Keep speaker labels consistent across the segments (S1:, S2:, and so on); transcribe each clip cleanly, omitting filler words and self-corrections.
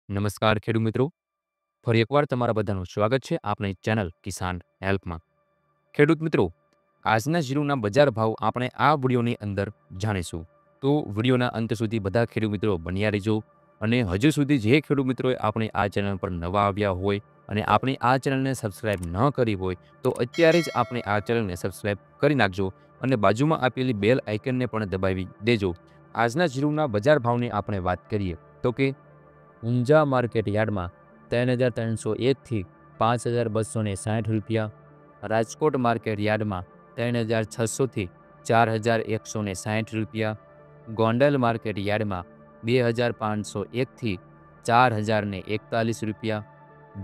S1: નમસ્કાર ખેડૂત મિત્રો, ફરી એકવાર તમારા બધાનું સ્વાગત છે આપણી ચેનલ કિસાન હેલ્પમાં। ખેડૂત મિત્રો, આજના જીરુના બજાર ભાવ આપણે આ વિડીયોની અંદર જાણીશું। તો વિડીયોના અંત સુધી બધા ખેડૂત મિત્રો બન્યા રહેજો। અને હજુ સુધી જે ખેડૂત મિત્રોએ આપણે આ ચેનલ પર નવા આવ્યા હોય અને આપણી આ ચેનલને સબસ્ક્રાઇબ ન કરી હોય તો અત્યારે જ આપણે આ ચેનલને સબસ્ક્રાઇબ કરી નાખજો અને બાજુમાં આપેલી બેલ આઇકનને પણ દબાવી દેજો। આજના જીરુના બજાર ભાવની આપણે વાત કરીએ તો કે ઊંઝા માર્કેટ યાર્ડમાં 3,301 થી 5,260 રૂપિયા, રાજકોટ માર્કેટ યાર્ડમાં 3,600 થી 4,160 રૂપિયા, ગોંડલ માર્કેટ યાર્ડમાં 2,501 થી 4,041 રૂપિયા,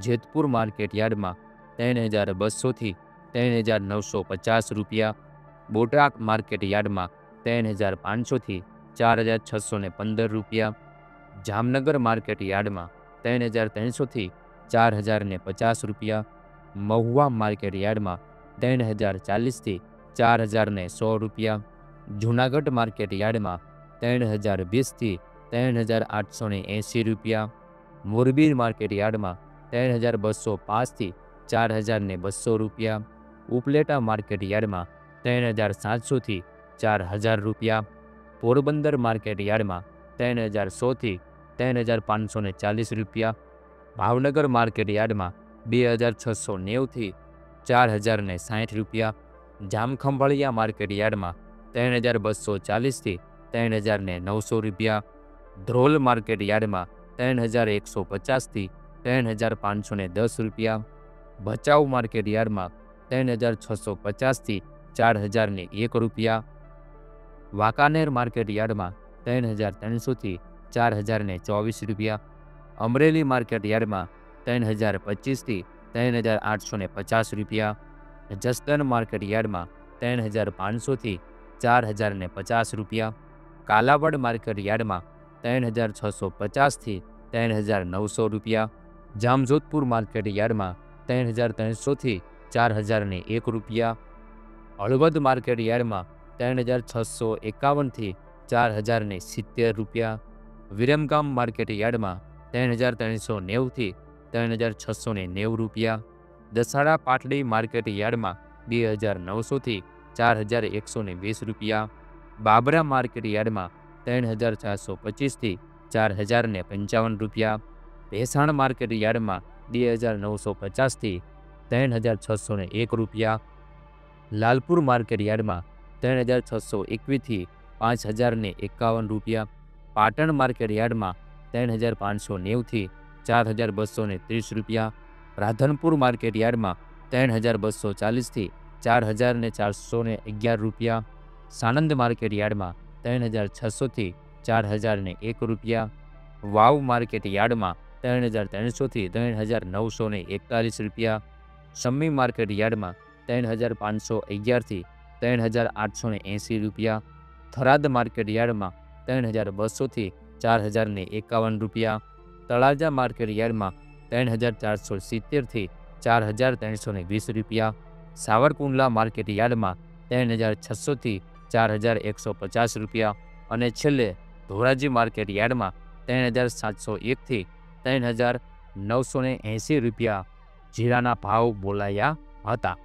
S1: જેતપુર માર્કેટ યાર્ડમાં 3,200 થી 3,950 રૂપિયા, બોટાદ માર્કેટ યાર્ડમાં 3,500 થી 4,615 રૂપિયા, જામનગર માર્કેટ યાર્ડમાં 3,300 થી 4,050 રૂપિયા, મહુવા માર્કેટ યાર્ડમાં 3,040 થી 4,100 રૂપિયા, જૂનાગઢ માર્કેટ યાર્ડમાં 3,020 થી 3,880 રૂપિયા, મોરબી માર્કેટ યાર્ડમાં 3,205 થી 4,200 રૂપિયા, ઉપલેટા માર્કેટ યાર્ડમાં 3,700 થી 4,000 રૂપિયા, પોરબંદર માર્કેટ યાર્ડમાં 3,100 થી 3,540 રૂપિયા, ભાવનગર માર્કેટ યાર્ડમાં 2,690 થી 4,060 રૂપિયા, જામખંભાળિયા માર્કેટ યાર્ડમાં 3,240 થી 3,900 રૂપિયા, ધ્રોલ માર્કેટ યાર્ડમાં 3,150 થી 3,510 રૂપિયા, ભચાઉ માર્કેટ યાર્ડમાં 3,650 થી 4,001 રૂપિયા, વાંકાનેર માર્કેટ યાર્ડમાં 3,300 થી 4,024 રૂપિયા, અમરેલી માર્કેટ યાર્ડમાં 3,025 થી 3,850 રૂપિયા, જસદણ માર્કેટ યાર્ડમાં 3,500 થી 4,050 રૂપિયા, કાલાવડ માર્કેટ યાર્ડમાં 3,650 થી 3,900 રૂપિયા, જામજોધપુર માર્કેટ યાર્ડમાં 3,300 થી 4,001 રૂપિયા, હળવદ માર્કેટ યાર્ડમાં 3,651 થી 4,070 રૂપિયા, વિરમગામ માર્કેટ યાર્ડમાં 3,390 થી 3,690 રૂપિયા, દસાડા પાટડી માર્કેટ યાર્ડમાં 2,900 થી 4,120 રૂપિયા, બાબરા માર્કેટ યાર્ડમાં 3,425 થી 4,055 રૂપિયા, ભેસાણ માર્કેટ યાર્ડમાં 2,950 થી 3,601 રૂપિયા, લાલપુર માર્કેટ યાર્ડમાં 3,621 થી 5,051 રૂપિયા, પાટણ માર્કેટ યાર્ડમાં 3,590 થી 4,230 રૂપિયા, રાધનપુર માર્કેટ યાર્ડમાં 3,240 થી 4,411 રૂપિયા, સાણંદ માર્કેટ યાર્ડમાં 3,600 થી 4,001 રૂપિયા, વાવ માર્કેટ યાર્ડમાં 3,300 થી 3,941 રૂપિયા, શમ્મી માર્કેટ યાર્ડમાં 3,511 થી 3,880 રૂપિયા, થરાદ માર્કેટ યાર્ડમાં 3,200 થી 4,051 રૂપિયા, તળાજા માર્કેટ યાર્ડમાં 3,470 થી 4,320 રૂપિયા, સાવરકુંડલા માર્કેટ યાર્ડમાં 3,600 થી 4,150 રૂપિયા અને છેલ્લે ધોરાજી માર્કેટ યાર્ડમાં 3,701 થી 3,980 રૂપિયા જીરાના ભાવ બોલાયા હતા।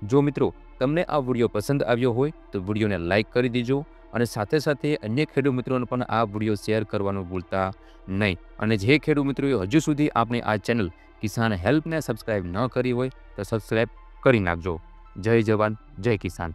S1: જો મિત્રો તમને આ વિડીયો પસંદ આવ્યો હોય તો વિડીયોને લાઇક કરી દેજો અને સાથે સાથે અન્ય ખેડૂત મિત્રોને પણ આ વિડીયો શેર કરવાનું ભૂલતા નહીં। અને જે ખેડૂત મિત્રોએ હજુ સુધી આપણે આ ચેનલ કિસાન હેલ્પને સબસ્ક્રાઇબ ન કરી હોય તો સબસ્ક્રાઇબ કરી નાખજો। જય જવાન જય કિસાન।